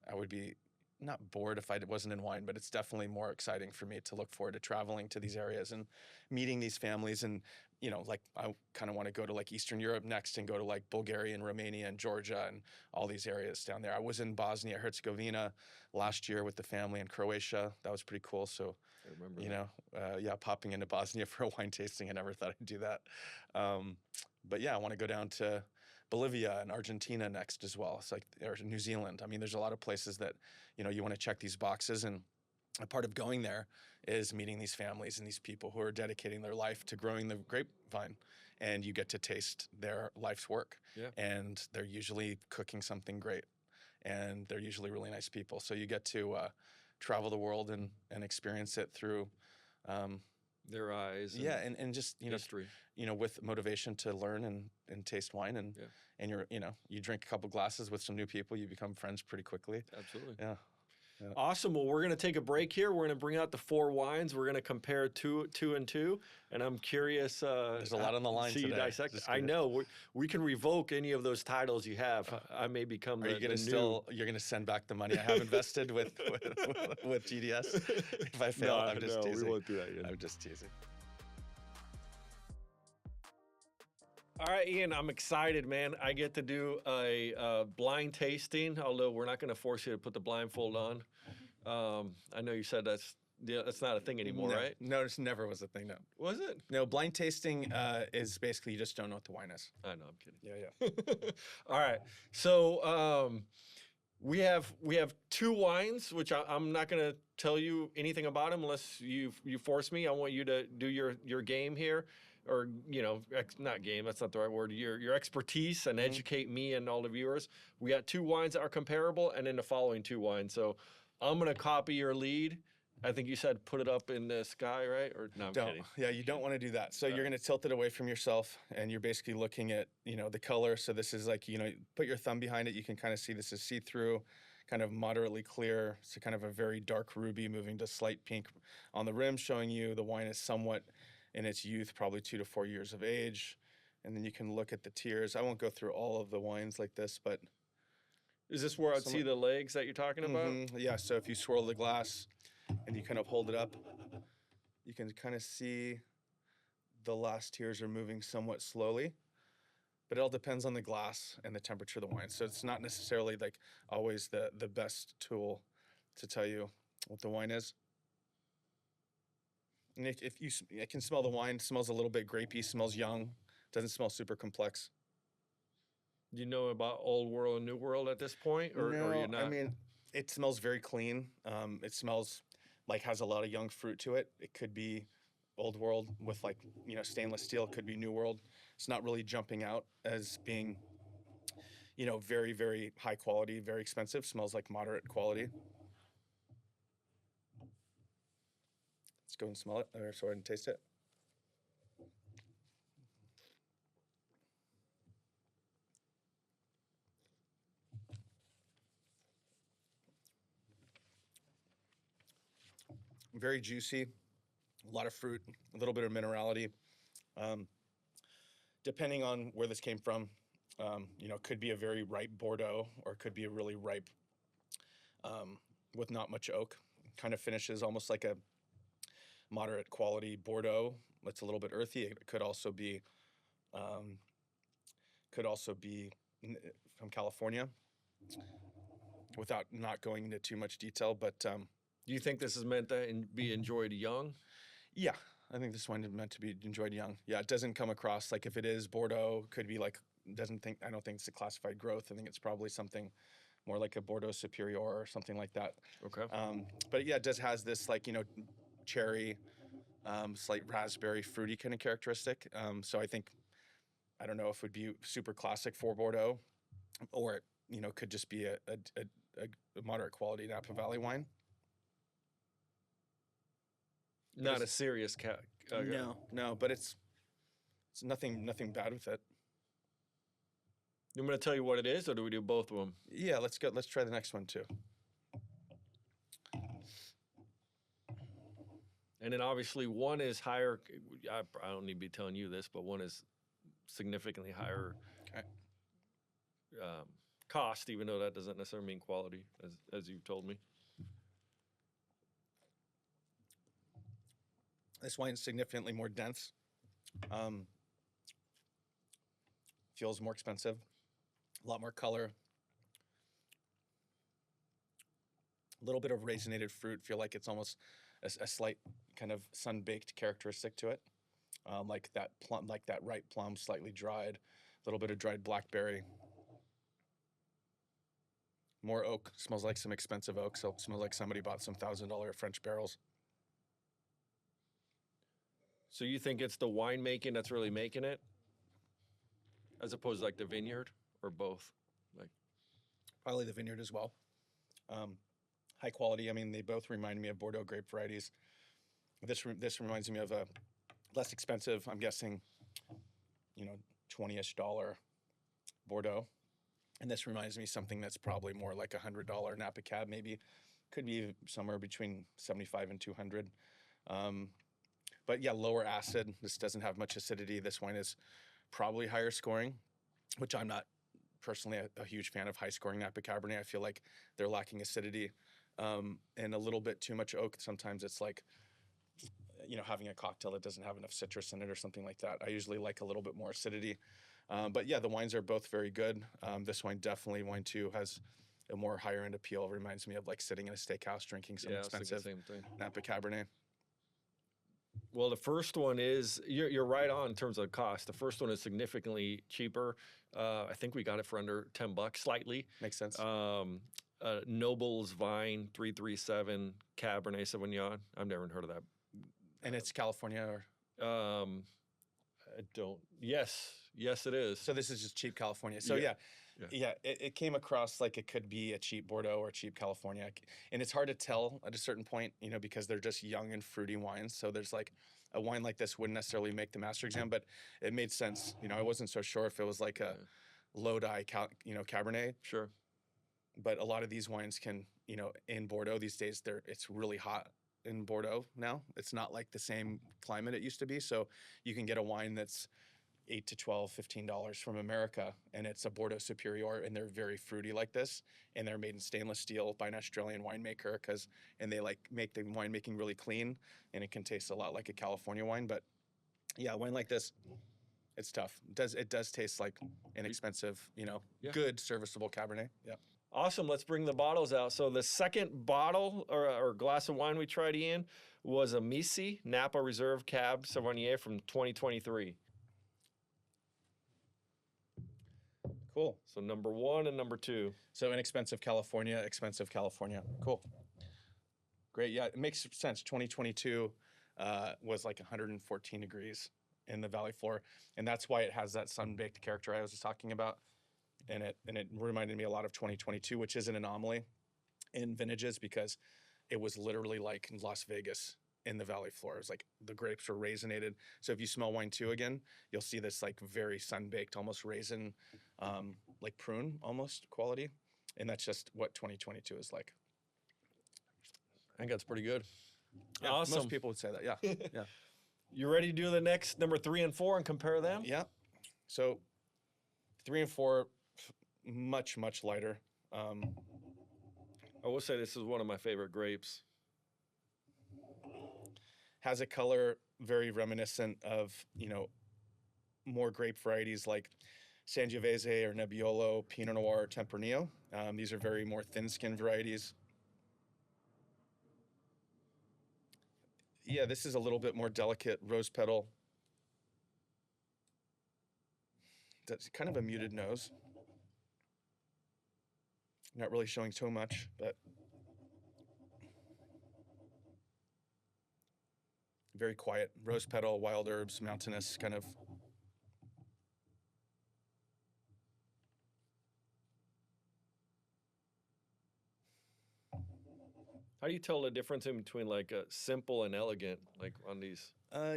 I would be not bored if I wasn't in wine, but it's definitely more exciting for me to look forward to traveling to these areas and meeting these families. And I kind of want to go to like Eastern Europe next and go to like Bulgaria and Romania and Georgia and all these areas down there. I was in Bosnia Herzegovina last year with the family in Croatia. That was pretty cool. So, I remember popping into Bosnia for a wine tasting. I never thought I'd do that. But yeah, I want to go down to Bolivia and Argentina next as well. It's or New Zealand. There's a lot of places that, you want to check these boxes, and a part of going there is meeting these families and these people who are dedicating their life to growing the grapevine, and you get to taste their life's work. Yeah. And they're usually cooking something great, and they're usually really nice people. So you get to travel the world and experience it through their eyes. And just history. With motivation to learn and taste wine, and you drink a couple glasses with some new people, you become friends pretty quickly. Absolutely. Yeah. Awesome. Well, we're going to take a break here. We're going to bring out the 4 wines. We're going to compare two and two. And I'm curious. There's a lot on the line today. You dissect. I know. We can revoke any of those titles you have. I may become Are you going to you're going to send back the money I have invested with GDS? If I fail, I'm just teasing. We won't do that yet. I'm just teasing. All right, Ian, I'm excited, man. I get to do a blind tasting, although we're not going to force you to put the blindfold on. I know you said that's not a thing anymore, right? No, it never was a thing, no. Was it? No, blind tasting is basically you just don't know what the wine is. I know, I'm kidding. Yeah. All right, so we have 2 wines, which I'm not going to tell you anything about them unless you force me. I want you to do your game here. Or, not game, that's not the right word, your expertise, and educate me and all the viewers. We got 2 wines that are comparable, and then the following 2 wines. So I'm going to copy your lead. I think you said put it up in the sky, right? Or no, I'm kidding. Yeah, you don't want to do that. So you're going to tilt it away from yourself, and you're basically looking at, the color. So this is put your thumb behind it. You can kind of see this is see-through, kind of moderately clear, so kind of a very dark ruby moving to slight pink on the rim, showing you the wine is somewhat in its youth, probably 2 to 4 years of age. And then you can look at the tiers. I won't go through all of the wines like this, but Is this where I'd see the legs that you're talking about? yeah, so if you swirl the glass and you kind of hold it up, you can kind of see the last tiers are moving somewhat slowly, but it all depends on the glass and the temperature of the wine. So it's not necessarily like always the best tool to tell you what the wine is. And if you I can smell the wine, smells a little bit grapey, smells young, doesn't smell super complex. Do you know about Old World and New World at this point, or you're not? I mean, it smells very clean. It smells like has a lot of young fruit to it. It could be Old World with like, stainless steel. It could be New World. It's not really jumping out as being, very, very high quality, very expensive. Smells like moderate quality. Let's go and smell it, or sorry, and taste it. Very juicy, a lot of fruit, a little bit of minerality. Depending on where this came from, could be a very ripe Bordeaux or could be a really ripe with not much oak. Kind of finishes almost like a moderate quality Bordeaux. That's a little bit earthy. It could also be from California, without not going into too much detail, but. Do you think this is meant to be enjoyed young? Yeah, I think this wine is meant to be enjoyed young. Yeah, it doesn't come across like if it is Bordeaux, could be like I don't think it's a classified growth. I think it's probably something more like a Bordeaux Superior or something like that. Okay. But yeah, it does has this like cherry, slight raspberry, fruity kind of characteristic. So I think I don't know if it would be super classic for Bordeaux, or could just be a moderate quality Napa Valley wine. Not a serious No, but it's nothing bad with it. You want me to tell you what it is, or do we do both of them? Yeah, let's go. Let's try the next one too. And then obviously one is higher. I don't need to be telling you this, but one is significantly higher cost, even though that doesn't necessarily mean quality, as you've told me. This wine's significantly more dense. Feels more expensive. A lot more color. A little bit of raisinated fruit. Feel like it's almost a slight kind of sun-baked characteristic to it. Like that plum, like that ripe plum, slightly dried. A little bit of dried blackberry. More oak. Smells like some expensive oak. So it smells like somebody bought some $1,000 French barrels. So you think it's the winemaking that's really making it, as opposed to like the vineyard, or both? Like probably the vineyard as well. High quality. I mean, they both remind me of Bordeaux grape varieties. This reminds me of a less expensive, I'm guessing, $20-ish Bordeaux, and this reminds me something that's probably more like $100 Napa Cab, maybe. Could be somewhere between 75 and 200. But yeah, lower acid. This doesn't have much acidity. This wine is probably higher scoring, which I'm not personally a huge fan of high scoring Napa Cabernet. I feel like they're lacking acidity and a little bit too much oak. Sometimes it's like, having a cocktail that doesn't have enough citrus in it or something like that. I usually like a little bit more acidity. But yeah, the wines are both very good. This wine definitely, wine 2, has a more higher end appeal. Reminds me of like sitting in a steakhouse drinking some expensive Napa Cabernet. Well, the first one is, you're right on in terms of cost. The first one is significantly cheaper. I think we got it for under $10, slightly. Makes sense. Noble's Vine 337 Cabernet Sauvignon. I've never heard of that. And it's California, or? I don't. Yes, it is. So this is just cheap California. So yeah, it came across like it could be a cheap Bordeaux or cheap California, and it's hard to tell at a certain point, because they're just young and fruity wines. So there's like a wine like this wouldn't necessarily make the master exam, but it made sense. I wasn't so sure if it was like a low dye, Cabernet. Sure. but a lot of these wines can, you know, in Bordeaux these days, it's really hot in Bordeaux now. It's not like the same climate it used to be. So you can get a wine that's $8 to $12, $15 from America, and it's a Bordeaux Superior, and they're very fruity like this, and they're made in stainless steel by an Australian winemaker, and they like make the winemaking really clean, and it can taste a lot like a California wine. But yeah, wine like this, it's tough. It does taste like inexpensive, you know, Yeah. good serviceable Cabernet. Yeah. Awesome. Let's bring the bottles out. So the second bottle or glass of wine we tried, Ian, was a Misi Napa Reserve Cab Sauvignon from 2023. Cool. So number 1 and number 2. So inexpensive California, expensive California. Cool. Great. Yeah, it makes sense. 2022 was like 114 degrees in the valley floor, and that's why it has that sun-baked character I was just talking about. And it reminded me a lot of 2022, which is an anomaly in vintages because it was literally like Las Vegas in the valley floor. It was like the grapes were raisinated. So if you smell wine 2 again, you'll see this like very sun-baked, almost raisin, like prune almost quality. And that's just what 2022 is like. I think that's pretty good. Yeah, Awesome. most people would say that. Yeah. Yeah. You ready to do the next number 3 and 4 and compare them? Yeah. So 3 and 4, much lighter. I will say this is one of my favorite grapes. Has a color very reminiscent of, you know, more grape varieties like Sangiovese or Nebbiolo, Pinot Noir, Tempranillo. These are very more thin-skinned varieties. Yeah, this is a little bit more delicate rose petal. That's kind of a muted nose. Not really showing so much, but very quiet. Rose petal, wild herbs, mountainous kind of. How do you tell the difference in between like a simple and elegant, like on these?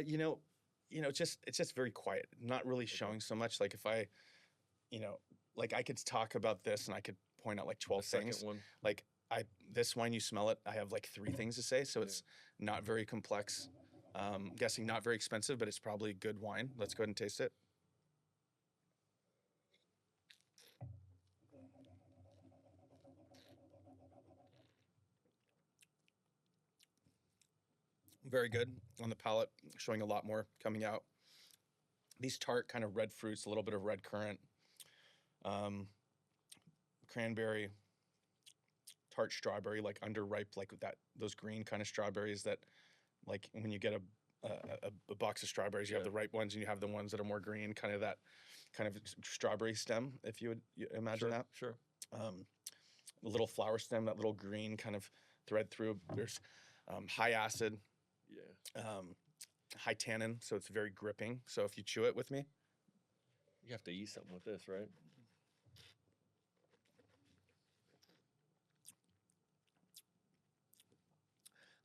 You know, it's just very quiet. Not really showing so much. Like if I, you know, like I could talk about this and I could point out like 12 things. Second one. Like this wine, you smell it. I have like 3 things to say, so it's not very complex. Guessing not very expensive, but it's probably good wine. Let's go ahead and taste it. Very good on the palate, showing a lot more coming out. These tart kind of red fruits, a little bit of red currant, cranberry, tart strawberry, like underripe, like that. Those green kind of strawberries that, like when you get a box of strawberries, you have the ripe ones and you have the ones that are more green, kind of that kind of strawberry stem, if you would imagine that. Sure. The little flower stem, that little green kind of thread through. There's high acid. Yeah. High tannin, so it's very gripping. So if you chew it with me, You have to eat something with this, right?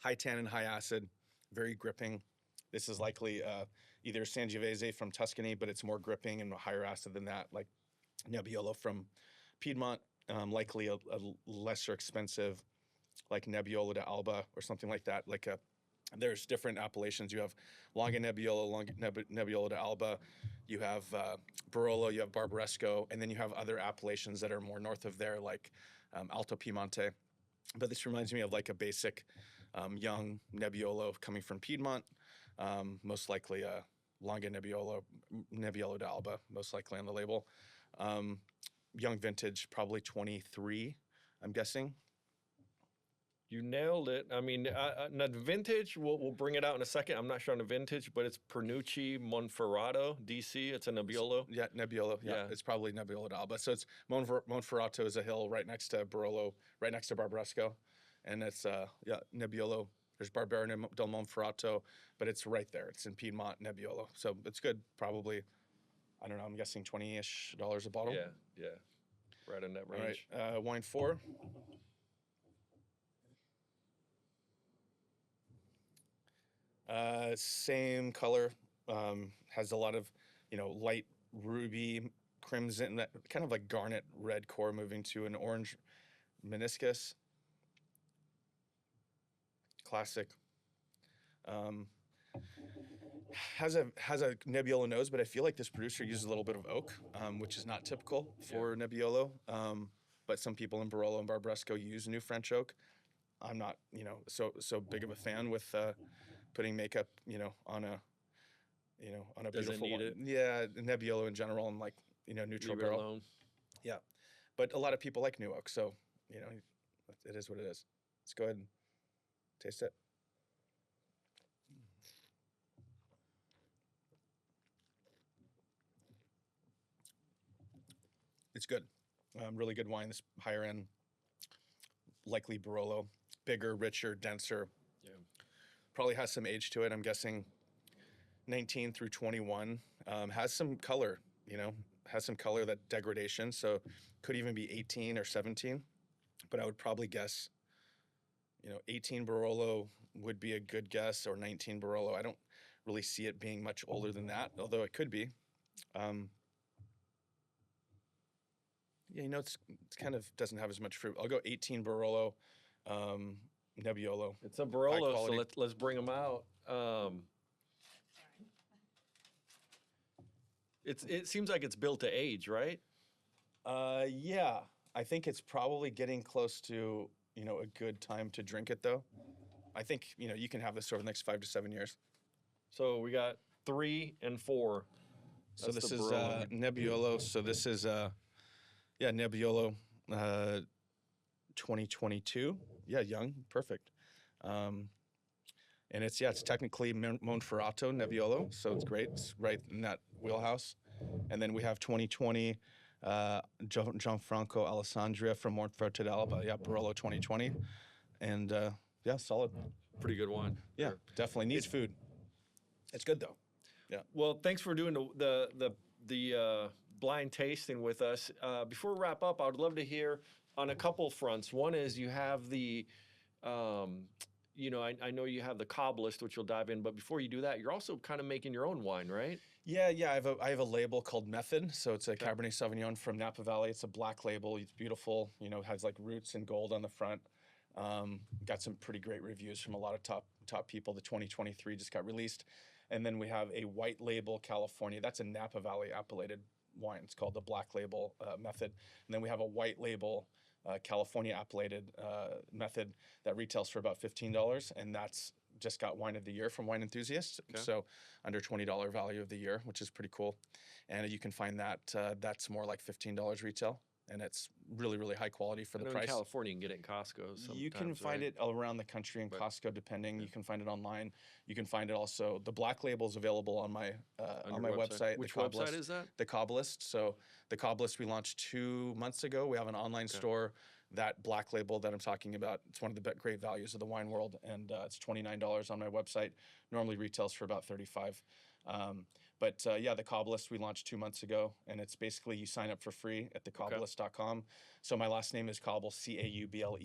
high tannin, high acid, very gripping. This is likely either Sangiovese from Tuscany, but it's more gripping and higher acid than that, like Nebbiolo from Piedmont, likely a lesser expensive, like Nebbiolo de Alba or something like that. There's different appellations. You have Longa Nebbiolo, Nebbiolo de Alba. You have Barolo, you have Barbaresco, and then you have other appellations that are more north of there, like Alto Piemonte. But this reminds me of like a basic young Nebbiolo coming from Piedmont, most likely Longa Nebbiolo de Alba, most likely on the label. Young vintage, probably 23, I'm guessing. You nailed it. I mean, now the vintage, we'll bring it out in a second. I'm not sure on the vintage, but it's Pernucci Monferrato, DC. It's a Nebbiolo. Yeah, Nebbiolo. Yeah, it's probably Nebbiolo d'Alba. So it's Monferrato is a hill right next to Barolo, right next to Barbaresco. And it's, Nebbiolo. There's Barbera del Monferrato, but it's right there. It's in Piedmont, Nebbiolo. So it's good, probably, I don't know, I'm guessing $20-ish a bottle. Yeah. Right in that range. All right, wine 4. Same color, has a lot of, light ruby, crimson, that kind of like garnet red core moving to an orange meniscus, classic. Has a Nebbiolo nose, but I feel like this producer uses a little bit of oak, which is not typical for Nebbiolo. But some people in Barolo and Barbaresco use new French oak. I'm not, so big of a fan with putting makeup, on a Doesn't beautiful need one. it. Yeah, Nebbiolo in general, and like neutral Leave it barrel. alone. Yeah, but a lot of people like new oak, so it is what it is. Let's go ahead and taste it. It's good. Really good wine. This higher end, likely Barolo, bigger, richer, denser. Yeah. Probably has some age to it. I'm guessing 19 through 21. Has some color, has some color, that degradation. So could even be 18 or 17. But I would probably guess, 18 Barolo would be a good guess, or 19 Barolo. I don't really see it being much older than that, although it could be. It's kind of doesn't have as much fruit. I'll go 18 Barolo, Nebbiolo. It's a Barolo, so let's bring them out. It seems like it's built to age, right? Yeah, I think it's probably getting close to a good time to drink it, though. I think you can have this over the next 5 to 7 years. So we got 3 and 4. So this is Nebbiolo. So this is Nebbiolo 2022. Yeah, young, perfect. And it's technically Monferrato Nebbiolo, so it's great. It's right in that wheelhouse. And then we have 2020 Gianfranco Alessandria from Monferrato d'Alba. Yeah, Barolo 2020. And solid. Pretty good wine. Yeah, definitely needs food. It's good though. Yeah. Well, thanks for doing the blind tasting with us. Before we wrap up, I would love to hear on a couple fronts. One is you have the, I know you have the Caubleist, which you'll dive in, but before you do that, you're also kind of making your own wine, right? Yeah. I have a label called Method. So it's a Cabernet Sauvignon from Napa Valley. It's a black label. It's beautiful. Has like roots and gold on the front. Got some pretty great reviews from a lot of top people. The 2023 just got released. And then we have a white label California. That's a Napa Valley appellated wine. It's called the Black Label Method. And then we have a white label California appellated Method that retails for about $15, and that's just got Wine of the Year from Wine Enthusiasts. Okay. So under $20 value of the year, which is pretty cool. And you can find that that's more like $15 retail. And it's really, really high quality for the price. In California, you can get it in Costco. You can find it around the country in Costco, depending. You can find it online. You can find it also. The black label is available on my website. Which website is that? The Caubleist. So the Caubleist we launched 2 months ago. We have an online store. That black label that I'm talking about, it's one of the great values of the wine world, and it's $29 on my website. Normally retails for about $35. But the Caubleist we launched 2 months ago, and it's basically you sign up for free at thecaubleist.com. So my last name is Cauble, Cauble,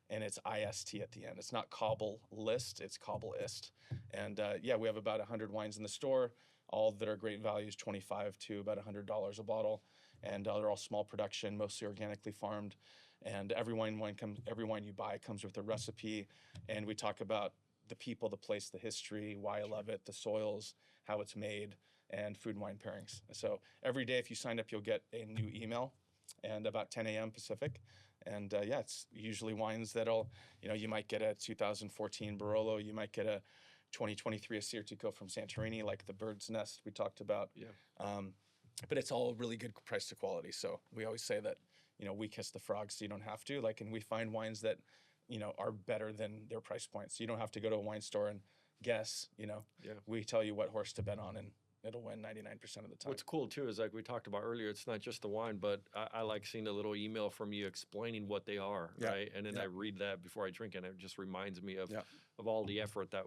and it's IST at the end. It's not Caubleist, it's Caubleist. And we have about 100 wines in the store, all that are great values, $25 to about $100 a bottle, and they're all small production, mostly organically farmed. And every wine you buy comes with a recipe, and we talk about the people, the place, the history, why I love it, the soils, how it's made, and food and wine pairings. So every day, if you sign up, you'll get a new email, and about 10 a.m. Pacific. And it's usually wines that'll, you might get a 2014 Barolo, you might get a 2023 Assyrtiko from Santorini, like the Bird's Nest we talked about. Yeah. But it's all really good price to quality. So we always say that, we kiss the frogs so you don't have to. And we find wines that, are better than their price points. So you don't have to go to a wine store and guess, We tell you what horse to bet on, and it'll win 99% of the time. What's cool too is like we talked about earlier, it's not just the wine, but I like seeing a little email from you explaining what they are, right? And then I read that before I drink it, and it just reminds me of all the effort that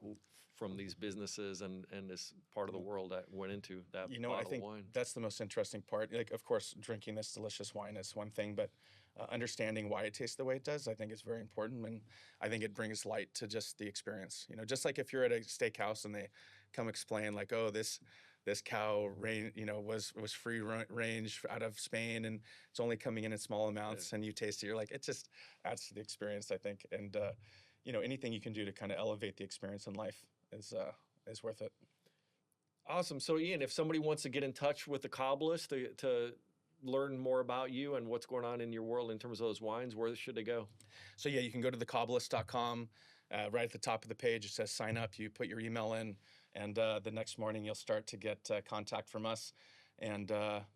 from these businesses and this part of the world that went into that bottle I think of wine. That's the most interesting part. Of course, drinking this delicious wine is one thing, but understanding why it tastes the way it does, I think is very important. And I think it brings light to just the experience. Just like if you're at a steakhouse and they come explain like, oh, this this cow was free range out of Spain, and it's only coming in small amounts, and you taste it, you're like, it just adds to the experience, I think. And anything you can do to kind of elevate the experience in life is worth it. Awesome. So Ian, if somebody wants to get in touch with the Caubleist to learn more about you and what's going on in your world in terms of those wines, where should they go? So yeah, you can go to thecaubleist.com. Right at the top of the page, it says sign up. You put your email in, and the next morning you'll start to get contact from us. And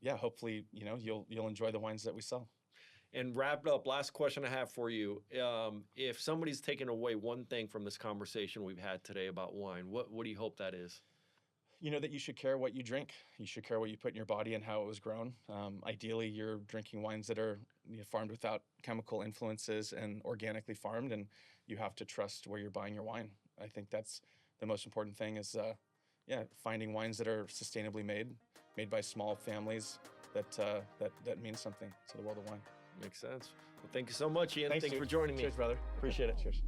hopefully, you'll enjoy the wines that we sell. And wrapped up, last question I have for you. If somebody's taken away one thing from this conversation we've had today about wine, what do you hope that is? That you should care what you drink. You should care what you put in your body and how it was grown. Ideally, you're drinking wines that are farmed without chemical influences and organically farmed, and you have to trust where you're buying your wine. I think that's the most important thing is, finding wines that are sustainably made by small families that means something to the world of wine. Makes sense. Well, thank you so much, Ian. Thanks for joining me. Cheers, brother. Appreciate it. Cheers.